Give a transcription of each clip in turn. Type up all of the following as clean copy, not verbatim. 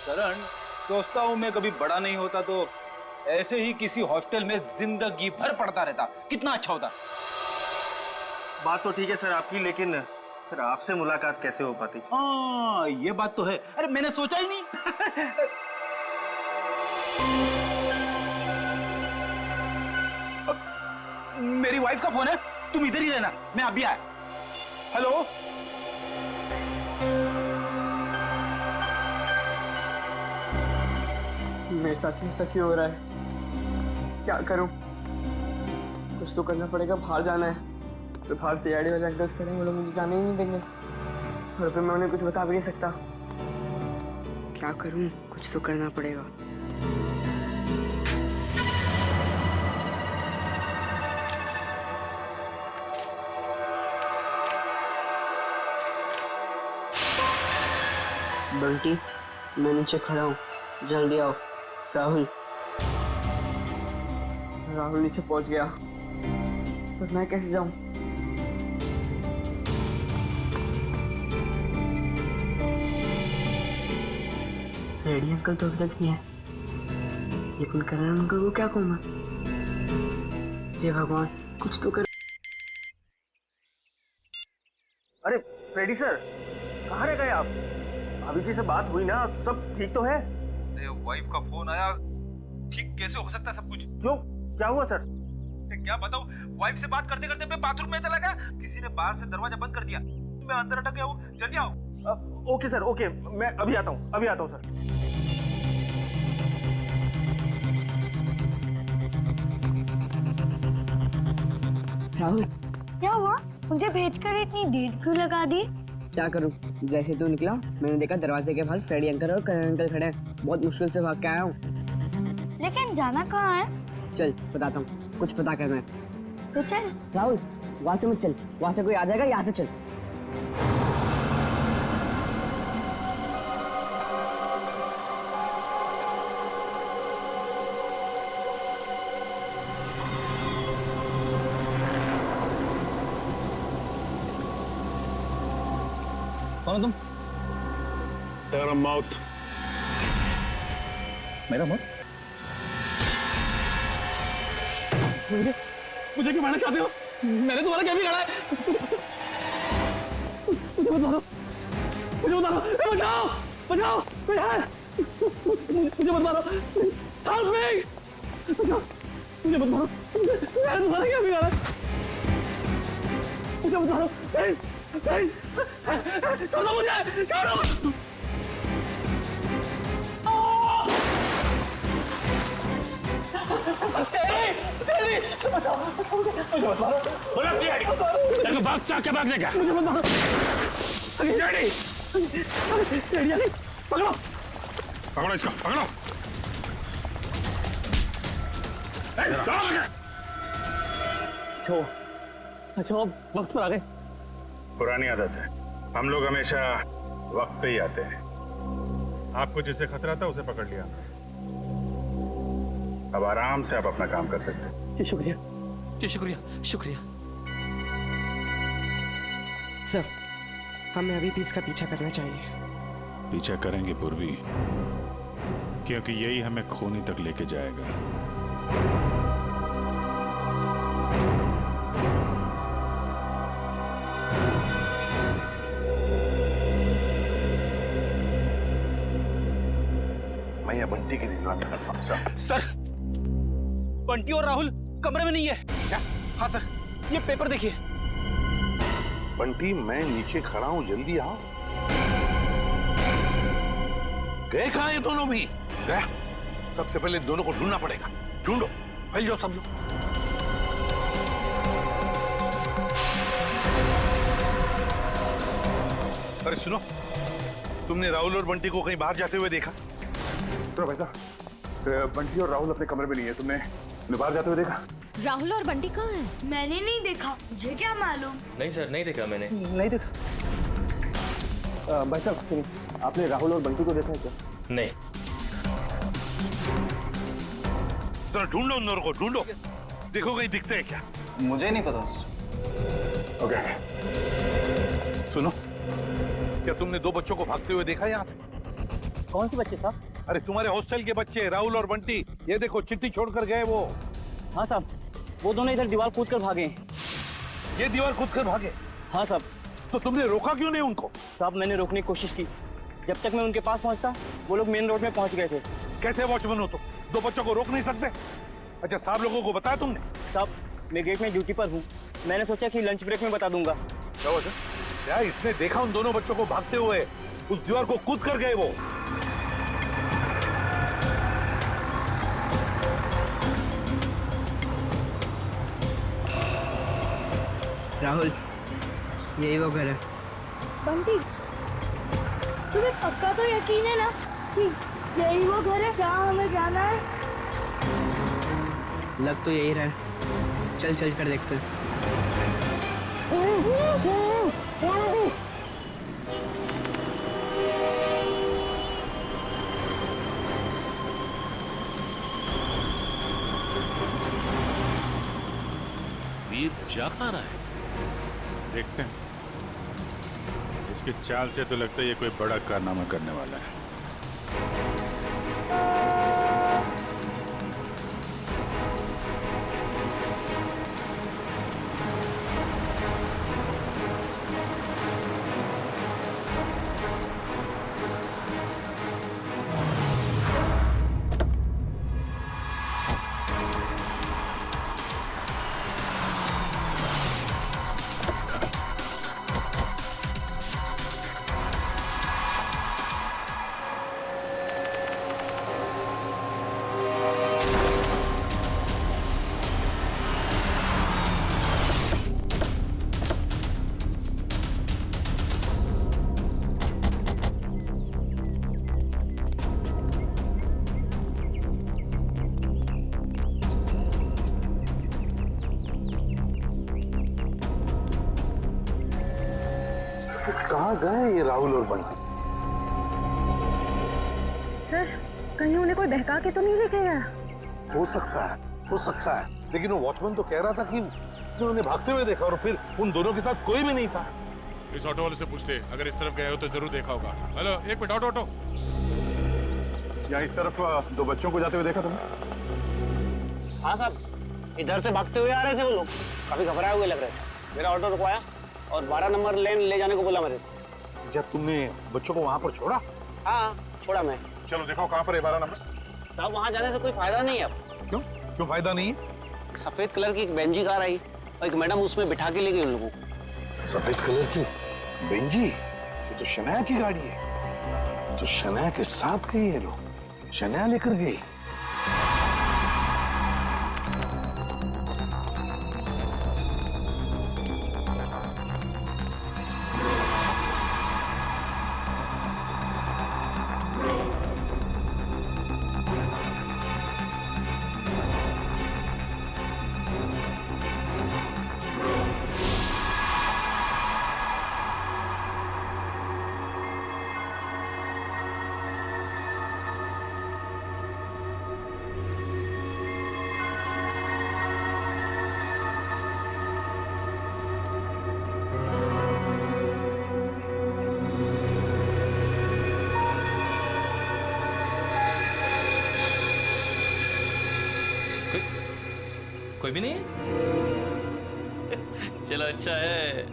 करण, सोचता हूँ मैं कभी बड़ा नहीं होता तो ऐसे ही किसी हॉस्टल में जिंदगी भर पढ़ता रहता, कितना अच्छा होता। बात तो ठीक है सर आपकी, लेकिन फिर आपसे मुलाकात कैसे हो पाती? हाँ, ये बात तो है। अरे मैंने सोचा ही नहीं। मेरी वाइफ का फोन है, तुम इधर ही रहना, मैं अभी आया। हेलो। मेरे साथ ऐसा क्यों हो रहा है? क्या करूं? कुछ तो करना पड़ेगा। बाहर जाना है तो बाहर सीआईडी वाले अंकल्स खड़े हैं, वो लोग मुझे जाने ही नहीं देंगे और फिर मैं उन्हें कुछ बता भी नहीं सकता। क्या करूं? कुछ तो करना पड़ेगा। बंटी, मैं नीचे खड़ा हूँ, जल्दी आओ। राहुल नीचे पहुंच गया, पर मैं कैसे जाऊं? रेडी अंकल तो अभी तक नहीं है, लेकिन करण अंकल को क्या कहूँ मैं? हे भगवान, कुछ तो कर। अरे फ्रेडी सर, कहाँ रह गए आप? अभी जी से बात हुई ना, सब ठीक तो है? अरे वाइफ का फोन आया, ठीक कैसे हो सकता है सब कुछ? क्यों, क्या हुआ सर? क्या बताऊं, वाइफ से बात करते करते मैं बाथरूम में चला गया, किसी ने बाहर से दरवाजा बंद कर दिया, मैं अंदर अटक गया हूँ, जल्दी आओ। ओके सर, ओके, मैं अभी आता हूँ सर। राहुल, क्या हुआ? मुझे भेजकर इतनी देर क्यों लगा दी? क्या करूं? जैसे तू निकला मैंने देखा दरवाजे के बाहर फ्रेडी अंकल और करण अंकल खड़े हैं। बहुत मुश्किल से भाग के आया हूँ। लेकिन जाना कहाँ है? चल बताता हूँ, कुछ पता करना है तो चल। राहुल, वहां से मत चल, वहां से कोई आ जाएगा, यहाँ से चल। कौन हो तुम? तेरा मौत। मेरा मौत? मुझे क्यों मारना चाहते हो? मैंने तुम्हारा क्या बिगाड़ा है? मुझे बता दो, बचाओ, बचाओ, मुझे बता दो, हेल्प मी, बचाओ, मुझे बता दो, मैंने तुम्हारा क्या बिगाड़ा? मुझे बता दो, छोड़ो मुझे, छोड़ो। सेरी, बचाओ, मुझे बता दो। बोला सीआईडी, तेरे को भाग चाह के भागने का? मुझे बता दो। सीआईडी, सेरी आली, पकड़ो। पकड़ो इसको, पकड़ो। अच्छा, वक्त पर आ गए। पुरानी आदत है, हम लोग हमेशा वक्त पे ही आते हैं। आपको जिससे खतरा था उसे पकड़ लिया, अब आराम से आप अपना काम कर सकते हैं। जी शुक्रिया, जी शुक्रिया, शुक्रिया। सर, हमें अभी भी इसका पीछा करना चाहिए। पीछा करेंगे पूर्वी, क्योंकि यही हमें खूनी तक लेके जाएगा। मैं ये बंटी की निगरानी करता हूं सर, बंटी और राहुल कमरे में नहीं है। क्या? हाँ सर, ये पेपर देखिए। बंटी, मैं नीचे खड़ा हूं, जल्दी आओ। गए कहां ये दोनों भी? गया, सबसे पहले दोनों को ढूंढना पड़ेगा। ढूंढो, फैल जाओ सब लोग। अरे सुनो, तुमने राहुल और बंटी को कहीं बाहर जाते हुए देखा? भाई साहब, बंटी और राहुल अपने कमरे में नहीं है, तुमने बाहर जाते हुए देखा? राहुल और बंटी कहाँ हैं? मैंने नहीं देखा, मुझे क्या मालूम? नहीं सर, नहीं देखा मैंने। नहीं देखा। भाई साहब सुनिए, आपने राहुल और बंटी को देखा है क्या? नहीं। तो ढूंढो उन दोनों को, ढूंढो, देखो कहीं दिखते हैं क्या। मुझे नहीं पता। ओके, सुनो, क्या तुमने दो बच्चों को भागते हुए देखा यहाँ से? कौन से बच्चे साहब? अरे तुम्हारे हॉस्टल के बच्चे राहुल और बंटी, ये देखो चिट्ठी छोड़कर गए वो। हाँ साहब, वो दोनों इधर दीवार कूद कर भागे। ये दीवार कूद कर भागे? हाँ साहब। तो तुमने रोका क्यों नहीं उनको? साहब मैंने रोकने की कोशिश की, जब तक मैं उनके पास पहुंचता वो लोग मेन रोड में पहुंच गए थे। कैसे वॉचमैन हो तुम? दो बच्चों को रोक नहीं सकते? अच्छा साहब लोगों को बताया तुमने? साहब मैं गेट में ड्यूटी पर हूँ, मैंने सोचा कि लंच ब्रेक में बता दूंगा। क्या इसने देखा उन दोनों बच्चों को भागते हुए? उस दीवार को कूद कर गए वो। राहुल, यही वो घर है। बंटी, तुम्हें पक्का तो यकीन है ना कि यही वो घर है जहाँ हमें जाना है? लग तो यही रहा है, चल चल कर देखते हैं। वीर जा कहाँ रहा है? देखते हैं। इसकी चाल से तो लगता है ये कोई बड़ा कारनामा करने वाला है। कहाँ गए ये राहुल और बंटी? सर, कहीं उन्हें कोई बहका के तो नहीं लेके गया? हो सकता है, लेकिन वो वॉचमैन तो कह रहा था कि उसने उन्हें भागते हुए देखा और फिर उन दोनों के साथ कोई भी नहीं था। इस ऑटो वाले से पूछते, अगर इस तरफ गए हो तो जरूर देखा होगा। हेलो, एक मिनट, ऑटो। यहाँ इस तरफ दो बच्चों को जाते हुए देखा तुमने? हाँ साहब, इधर से भागते हुए आ रहे थे वो लोग, काफी घबराए हुए लग रहे थे। मेरा ऑटो रुकवाया और 12 नंबर लेन ले जाने को बोला मेरे से। क्या तुमने बच्चों को वहाँ पर छोड़ा? हाँ, छोड़ा मैं। चलो देखो कहाँ पर है 12 नंबर। साहब वहाँ जाने से कोई फायदा नहीं है अब। क्यों फायदा नहीं है? एक सफेद कलर की एक बेंजी कार आई और एक मैडम उसमें बिठा के ले गई उन लोगों को। सफेद कलर की बेंजी? ये तो शनाया की गाड़ी है। तो शनाया के साथ गई ये लोग, शनाया लेकर गई। कोई भी नहीं है? चलो अच्छा है,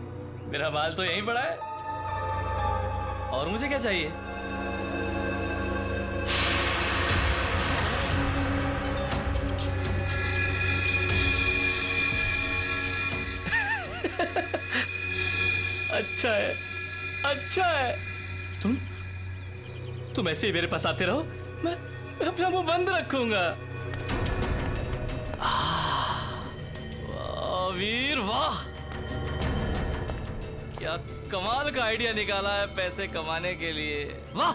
मेरा माल तो यहीं पड़ा है। और मुझे क्या चाहिए? अच्छा है। तुम ऐसे ही मेरे पास आते रहो, मैं अपना मुंह बंद रखूंगा। वीर वाह, क्या कमाल का आइडिया निकाला है पैसे कमाने के लिए। वाह,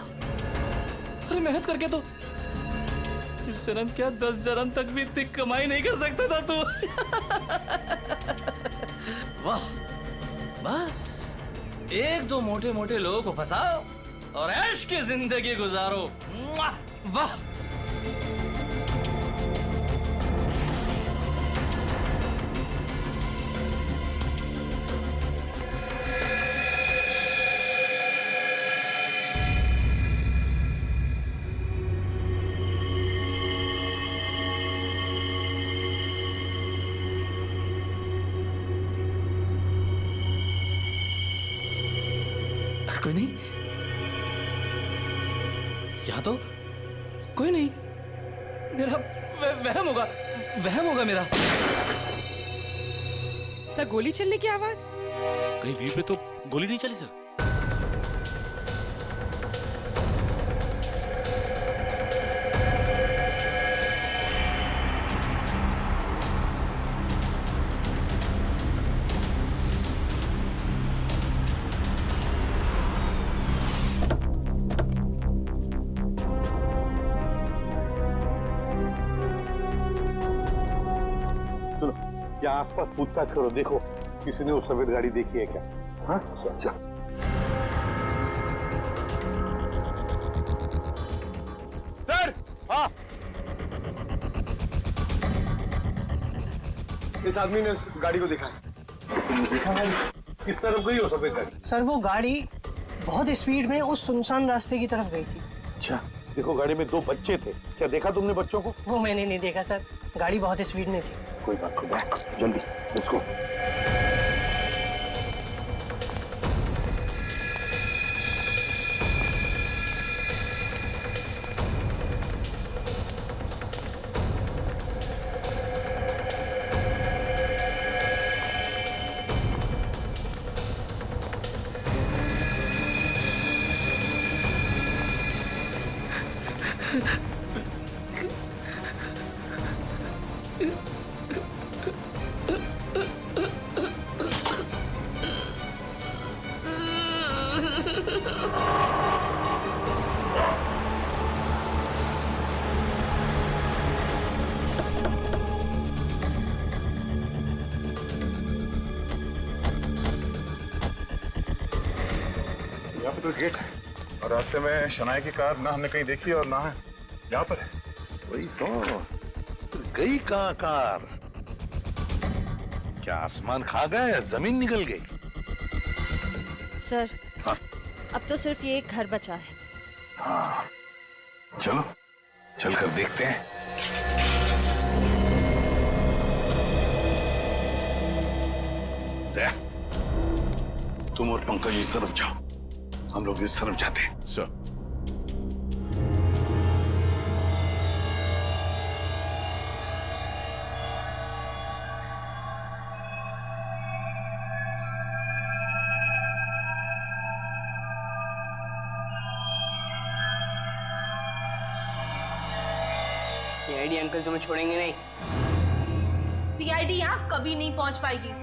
अरे मेहनत करके तो इस जन्म क्या 10 जन्म तक भी इतनी कमाई नहीं कर सकता था तू। वाह, बस एक दो मोटे मोटे लोगों को फंसाओ और ऐश की जिंदगी गुजारो। वाह, कोई नहीं, यहाँ तो कोई नहीं। मेरा वहम होगा मेरा। सर गोली चलने की आवाज। कहीं व्यू पे तो गोली नहीं चली सर? या आसपास पूछताछ करो, देखो किसी ने वो सफेद गाड़ी देखी है क्या? हाँ चल। सर, हाँ, इस आदमी ने उस गाड़ी को देखा है। तुमने देखा गाड़ी? किस तरफ गई हो सफेद गाड़ी? सर वो गाड़ी बहुत स्पीड में उस सुनसान रास्ते की तरफ गई थी। अच्छा, देखो गाड़ी में 2 बच्चे थे, क्या देखा तुमने बच्चों को? वो मैंने नहीं देखा सर, गाड़ी बहुत स्पीड में थी। कोई बात नहीं, जल्दी लेट्स गो। यहाँ पे तो गेट है और रास्ते में शनाया की कार ना हमने कहीं देखी और ना है यहाँ पर है। वही तो, गई कहाँ कार? क्या आसमान खा गया या जमीन निकल गई? सर, हाँ? अब तो सिर्फ ये एक घर बचा है। हाँ, चलो चलकर देखते हैं। तुम और पंकज इस तरफ जाओ, हम लोग इस तरफ जाते हैं। सर सीआईडी अंकल तुम्हें छोड़ेंगे नहीं। सीआईडी यहाँ कभी नहीं पहुंच पाएगी।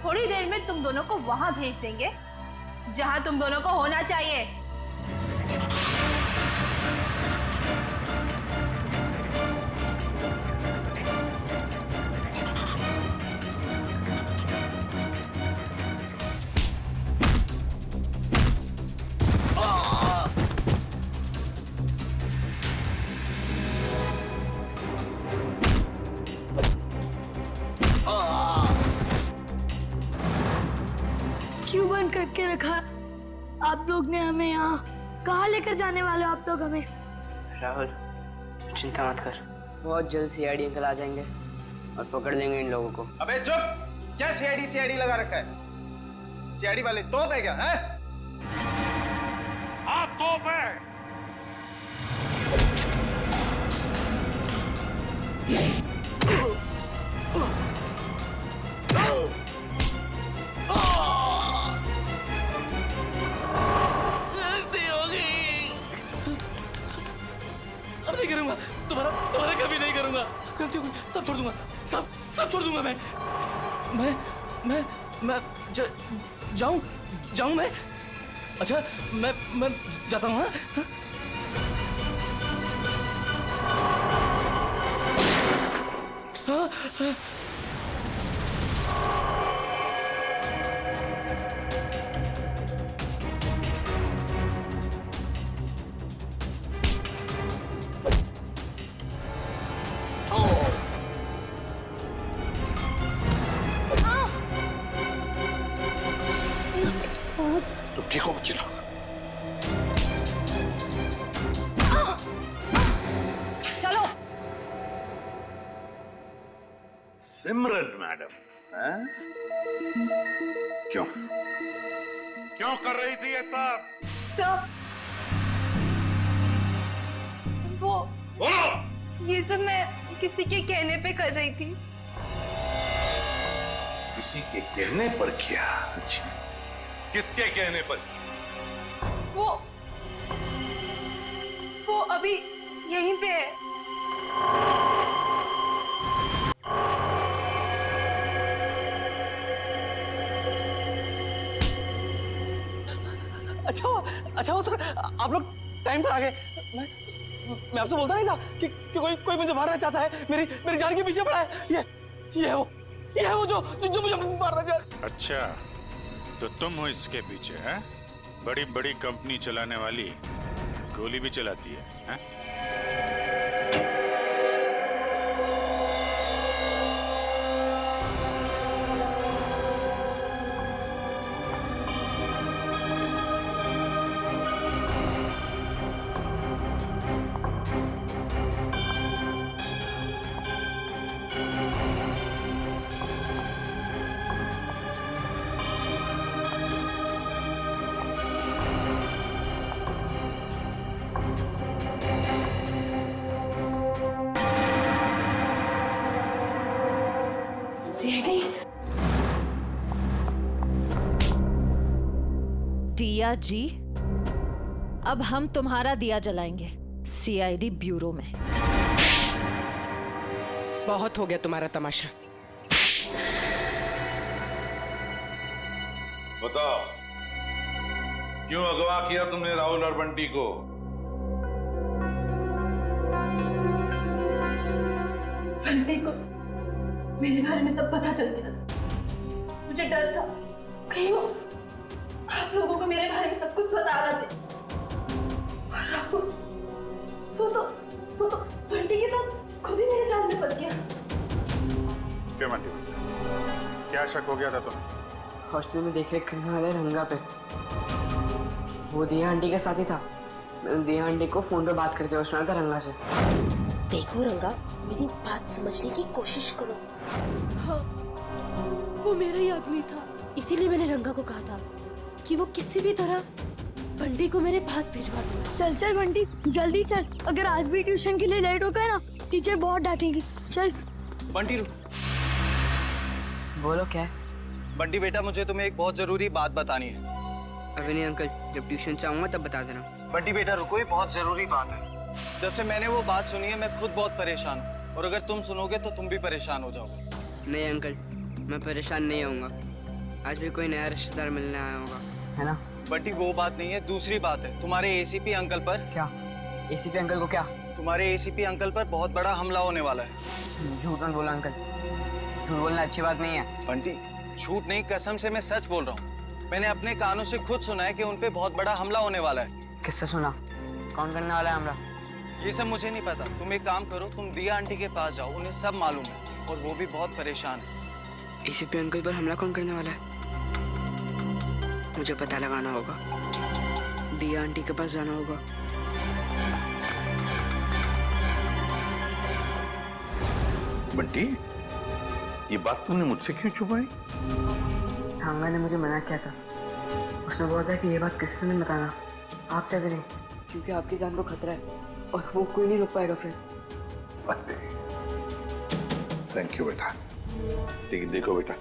थोड़ी देर में तुम दोनों को वहां भेज देंगे जहां तुम दोनों को होना चाहिए। क्यों बंद करके रखा आप लोग ने हमें यहाँ? कहाँ लेकर जाने वाले हो आप लोग हमें? राहुल चिंता मत कर, बहुत जल्द सीआईडी अंकल आ जाएंगे और पकड़ लेंगे इन लोगों को। अबे चुप! क्या सीआईडी लगा रखा है? सीआईडी वाले तोप है क्या? है? हाँ तोप है। अब नहीं करूंगा, तुम्हारा कभी नहीं करूंगा। गलती हो गई, सब छोड़ दूंगा, सब छोड़ दूंगा मैं जाऊं मैं? अच्छा मैं जाता हूँ। हाँ? तुम ठीक हो बच्चे लोग? चलो। सिमरन मैडम, हैं? क्यों क्यों कर रही थी ये सब? सर, वो ये सब मैं किसी के कहने पे कर रही थी। किसी के कहने पर किया? अच्छा, किसके कहने पर? वो अभी यहीं पे है। अच्छा हो सर, आप लोग टाइम पर आ गए। मैं आपसे बोलता नहीं था कि कोई मुझे मारना चाहता है, मेरी जान के पीछे पड़ा है। ये है वो जो मुझे मारना चाह रहा है। अच्छा, तो तुम हो इसके पीछे, हैं? बड़ी बड़ी कंपनी चलाने वाली गोली भी चलाती है, हैं? दिया जी, अब हम तुम्हारा दिया जलाएंगे सीआईडी ब्यूरो में। बहुत हो गया तुम्हारा तमाशा। बताओ, क्यों अगवा किया तुमने राहुल और बंटी को? बंटी को मेरे बारे में सब पता चल गया था। मुझे डर था कहीं वो आप लोगों को मेरे बारे में सब कुछ बता रहा थे। और राहुल, वो तो बंटी के साथ खुद ही मेरे जाल में फंस गया। क्यों बंटी, क्या शक हो गया था तुम्हें? हॉस्टल में देख रेख करने वाले रंगा पे वो दिया आंटी के साथ ही था। मैंने दिया आंटी को फोन पे बात करते हुए सुना था रंगा से। देखो रंगा, मेरी बात समझने की कोशिश करो। हाँ, वो मेरा ही आदमी था, इसीलिए मैंने रंगा को कहा था कि वो किसी भी तरह बंटी को मेरे पास भिजवा दे। चल बंटी, जल्दी चल। अगर आज भी ट्यूशन के लिए लेट हो गए ना, टीचर बहुत डांटेगी। चल बंटी, बोलो क्या है? बंटी बेटा, मुझे तुम्हें एक बहुत जरूरी बात बतानी है। अभी नहीं अंकल, जब ट्यूशन से आऊंगा तब बता देना। बंटी बेटा रुको, ये बहुत जरूरी बात है। जब से मैंने वो बात सुनी है मैं खुद बहुत परेशान हूँ, और अगर तुम सुनोगे तो तुम भी परेशान हो जाओगे। नहीं अंकल, मैं परेशान नहीं होऊंगा। आज भी कोई नया रिश्तेदार मिलने आया होगा, है ना? बंटी वो बात नहीं है, दूसरी बात है। तुम्हारे एसीपी अंकल पर। क्या? एसीपी अंकल को क्या? तुम्हारे एसीपी अंकल पर बहुत बड़ा हमला होने वाला है। झूठ मत बोला अंकल, झूठ बोलना अच्छी बात नहीं है। बंटी झूठ नहीं, कसम से मैं सच बोल रहा हूँ। मैंने अपने कानों से खुद सुना है कि उन पे बहुत बड़ा हमला होने वाला है। किससे सुना? कौन करने वाला है हमला? ये सब मुझे नहीं पता। तुम एक काम करो, तुम दिया आंटी के पास जाओ, उन्हें सब मालूम है और वो भी बहुत परेशान है। एसीपी अंकल पर हमला कौन करने वाला है? मुझे पता लगाना होगा। दिया आंटी के पास जाना होगा। बंटी, ये बात तुमने मुझसे क्यों छुपाई? रंगा ने मुझे मना किया था। उसने बोला था कि ये बात किसी से नहीं बताना, आपसे भी नहीं, क्योंकि आपकी जान को खतरा है और वो कोई नहीं रोक पाएगा फिर। थैंक यू बेटा। लेकिन देखो बेटा,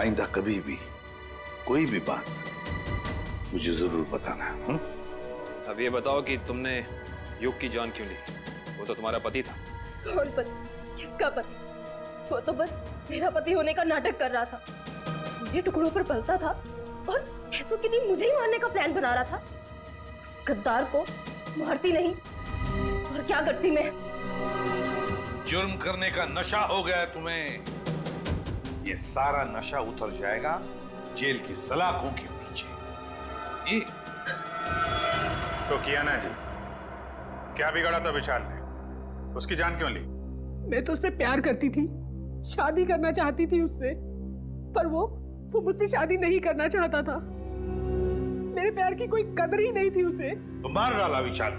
आइंदा कभी भी कोई भी बात मुझे जरूर बताना। अब ये बताओ कि तुमने युग की जान क्यों ली? वो तो तुम्हारा पति था। कौन पति? किसका पति? वो तो बस मेरा पति होने का नाटक कर रहा था, मेरे टुकड़ों पर पलता था और पैसों के लिए मुझे ही मारने का प्लान बना रहा था। उस गद्दार को मारती नहीं और क्या करती मैं? जुर्म करने का नशा हो गया है तुम्हें। ये सारा नशा उतर जाएगा जेल की सलाखों के पीछे। ये तो किया ना जी, क्या बिगाड़ा था विशाल ने? उसकी जान क्यों ली? मैं तो उससे प्यार करती थी, शादी करना चाहती थी उससे, पर वो मुझसे शादी नहीं करना चाहता था। मेरे प्यार की कोई कदर ही नहीं थी उसे। तो मार डाला विशाल।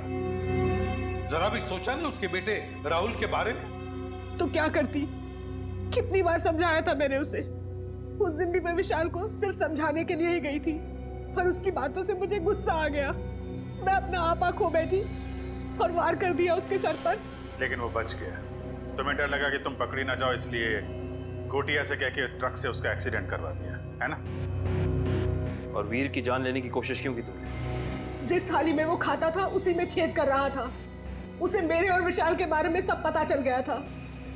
जरा भी सोचा नहीं उसके बेटे राहुल के बारे में? तो क्या करती? कितनी बार समझाया था मैंने उसे। उस दिन भी मैं विशाल को सिर्फ समझाने के लिए ही गई थी, पर उसकी बातों से मुझे गुस्सा आ गया। मैं अपना आपा खो बैठी और वार कर दिया उसके सर पर। लेकिन वो बच गया। तुम्हें डर लगा कि तुम पकड़ी ना जाओ, इसलिए गोटिया से कह के ट्रक से उसका एक्सीडेंट करवा दिया, है ना? और वीर की जान लेने की कोशिश क्यों की तुमने? जिस थाली में वो खाता था उसी में छेद कर रहा था। उसे मेरे और विशाल के बारे में सब पता चल गया था,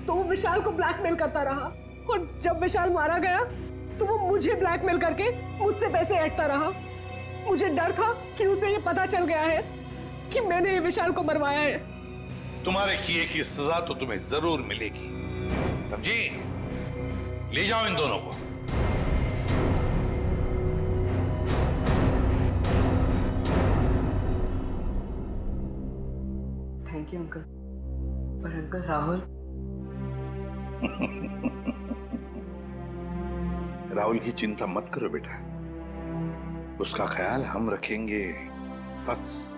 तो वो विशाल को ब्लैकमेल करता रहा। और जब विशाल मारा गया तो वो मुझे ब्लैकमेल करके मुझसे पैसे ऐंठता रहा। मुझे डर था कि उसे ये पता चल गया है कि मैंने ये विशाल को मरवाया है। तुम्हारे किए की सजा तो तुम्हें जरूर मिलेगी, समझी? ले जाओ इन दोनों को। Thank you uncle. पर अंकल राहुल राहुल की चिंता मत करो बेटा, उसका ख्याल हम रखेंगे। बस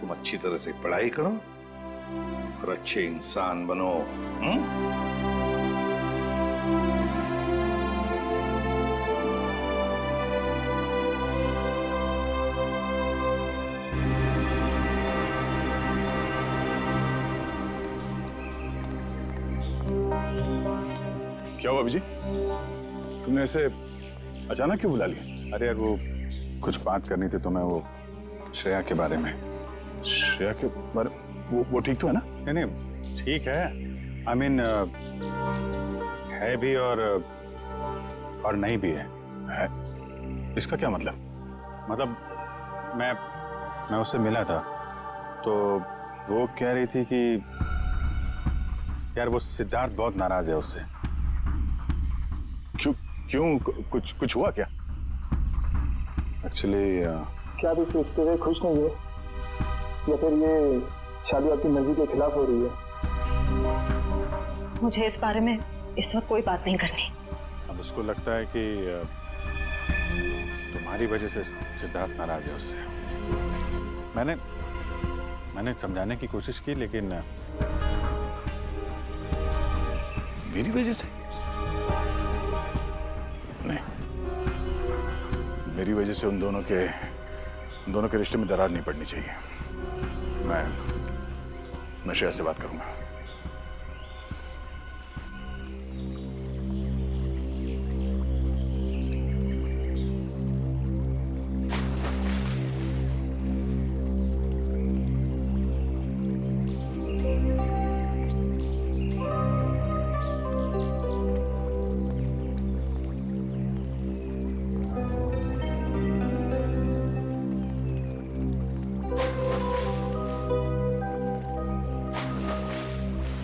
तुम अच्छी तरह से पढ़ाई करो और अच्छे इंसान बनो। क्या हुआ अभिजी? तुमने ऐसे अचानक क्यों बुला लिया? अरे यार, वो कुछ बात करनी थी तुम्हें, वो श्रेया के बारे में। श्रेया के बारे? वो ठीक तो है ना? नहीं ठीक है। आई मीन है भी और नहीं भी है। इसका क्या मतलब? मतलब मैं उससे मिला था तो वो कह रही थी कि यार वो सिद्धार्थ बहुत नाराज है उससे। क्यों कुछ हुआ क्या? एक्चुअली क्या आप इस रिश्ते से खुश नहीं है, या फिर ये शादी आपकी मर्जी के खिलाफ हो रही है? मुझे इस बारे में इस वक्त कोई बात नहीं करनी। अब उसको लगता है कि तुम्हारी वजह से सिद्धार्थ नाराज है उससे। मैंने समझाने की कोशिश की, लेकिन मेरी वजह से नहीं, मेरी वजह से उन दोनों के रिश्ते में दरार नहीं पड़नी चाहिए। मैं श्रेया से बात करूंगा।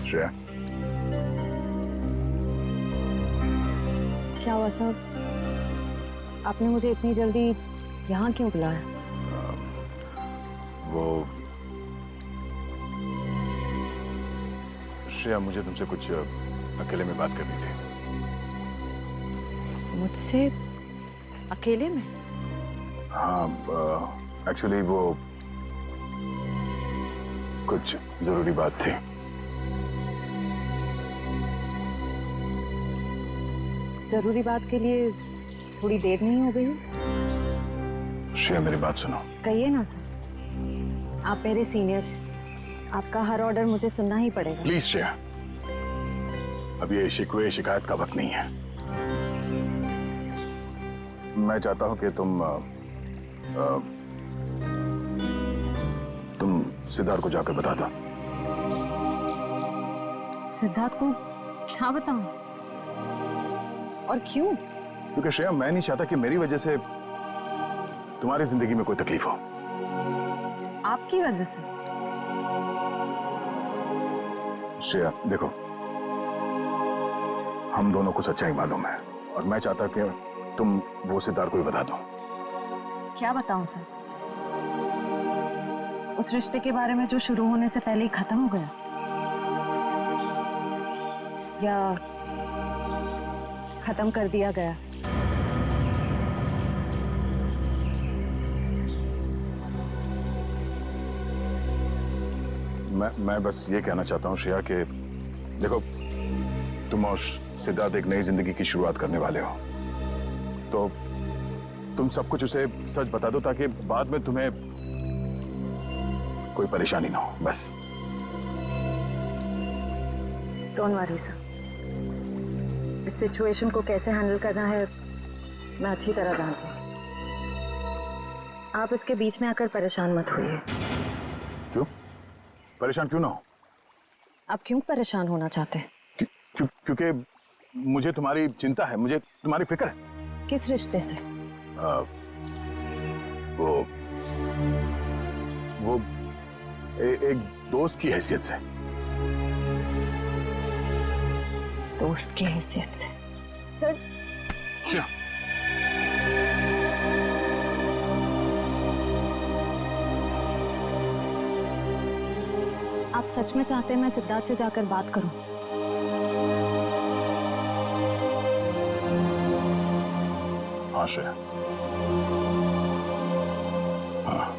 श्रेया, क्या हुआ सर? आपने मुझे इतनी जल्दी यहाँ क्यों बुलाया? वो श्रेया, मुझे तुमसे कुछ अकेले में बात करनी थी। मुझसे अकेले में? हाँ, एक्चुअली वो कुछ जरूरी बात थी। जरूरी बात के लिए थोड़ी देर नहीं हो गई? श्रेया, मेरी बात सुनो। कहिए ना सर, आप मेरे सीनियर, आपका हर ऑर्डर मुझे सुनना ही पड़ेगा। प्लीज श्रेया, अब ये शिकवे शिकायत का वक्त नहीं है। मैं चाहता हूं कि तुम सिद्धार्थ को जाकर बता दो। सिद्धार्थ को क्या बताऊं? और क्यों? क्योंकि श्रेया, मैं नहीं चाहता कि मेरी वजह से तुम्हारी जिंदगी में कोई तकलीफ हो। आपकी वजह से? श्रेया देखो, हम दोनों को सच्चाई मालूम है और मैं चाहता कि तुम वो सिद्धार्थ को ही बता दो। क्या बताऊं सर? उस रिश्ते के बारे में जो शुरू होने से पहले ही खत्म हो गया, या खत्म कर दिया गया? मैं बस ये कहना चाहता हूँ श्रेया कि देखो, तुम और सिद्धार्थ एक नई जिंदगी की शुरुआत करने वाले हो, तो तुम सब कुछ उसे सच बता दो ताकि बाद में तुम्हें कोई परेशानी ना हो। बस डोंट वरी सर, इस सिचुएशन को कैसे हैंडल करना है मैं अच्छी तरह जानती हूँ। आप इसके बीच में आकर परेशान मत होइए। क्यों परेशान क्यों ना हो? आप क्यों परेशान होना चाहते हैं? क्योंकि मुझे तुम्हारी चिंता है, मुझे तुम्हारी फिक्र है। किस रिश्ते से? वो एक दोस्त की हैसियत से। दोस्त की हैसियत से? सर आप सच में चाहते हैं मैं सिद्धार्थ से जाकर बात करूं? हाँ श्रेया, हाँ।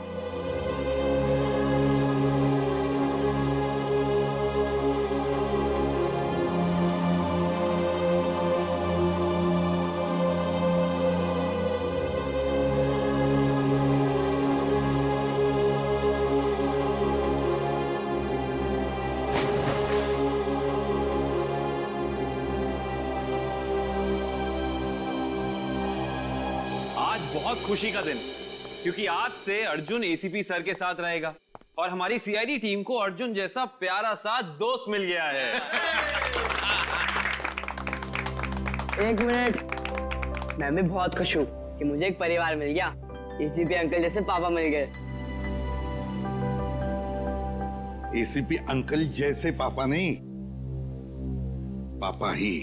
बहुत खुशी का दिन, क्योंकि आज से अर्जुन एसीपी सर के साथ रहेगा और हमारी सीआईडी टीम को अर्जुन जैसा प्यारा सा दोस्त मिल गया है। एक मिनट, मैं भी बहुत खुश हूँ कि मुझे एक परिवार मिल गया। एसीपी अंकल जैसे पापा मिल गए। एसीपी अंकल जैसे पापा नहीं, पापा ही।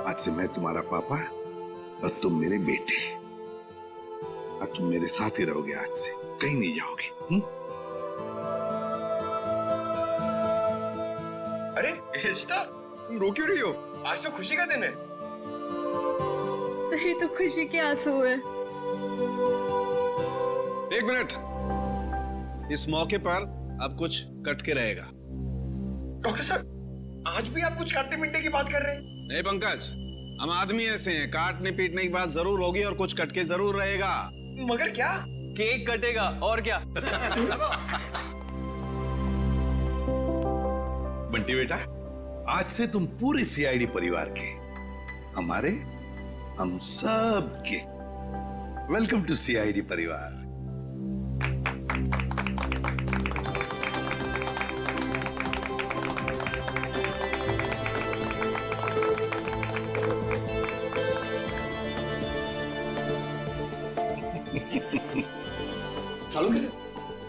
आज से मैं तुम्हारा पापा और तुम मेरे बेटे। और तुम मेरे साथ ही रहोगे, आज से कहीं नहीं जाओगे। अरे हिस्ता, तुम रो क्यों रही हो? आज तो खुशी का दिन है। सही तो खुशी के आंसू है। एक मिनट, इस मौके पर अब कुछ कट के रहेगा। डॉक्टर साहब, आज भी आप कुछ काटने पीटने की बात कर रहे हैं? नहीं पंकज, हम आदमी ऐसे हैं, काटने पीटने की बात जरूर होगी और कुछ कट के जरूर रहेगा। मगर क्या? केक कटेगा और क्या। बंटी बेटा, आज से तुम पूरे सीआईडी परिवार के, हमारे, हम सब के वेलकम टू सीआईडी परिवार।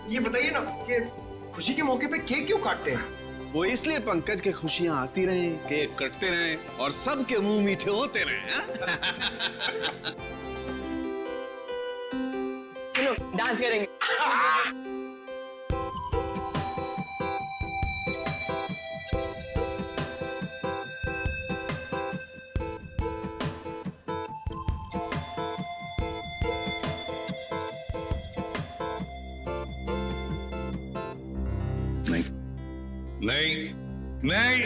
ये बताइए ना कि खुशी के मौके पे केक क्यों काटते हैं? वो इसलिए पंकज के खुशियां आती रहें, केक कटते रहें और सबके मुंह मीठे होते रहें। चलो डांस करेंगे। नहीं, नहीं,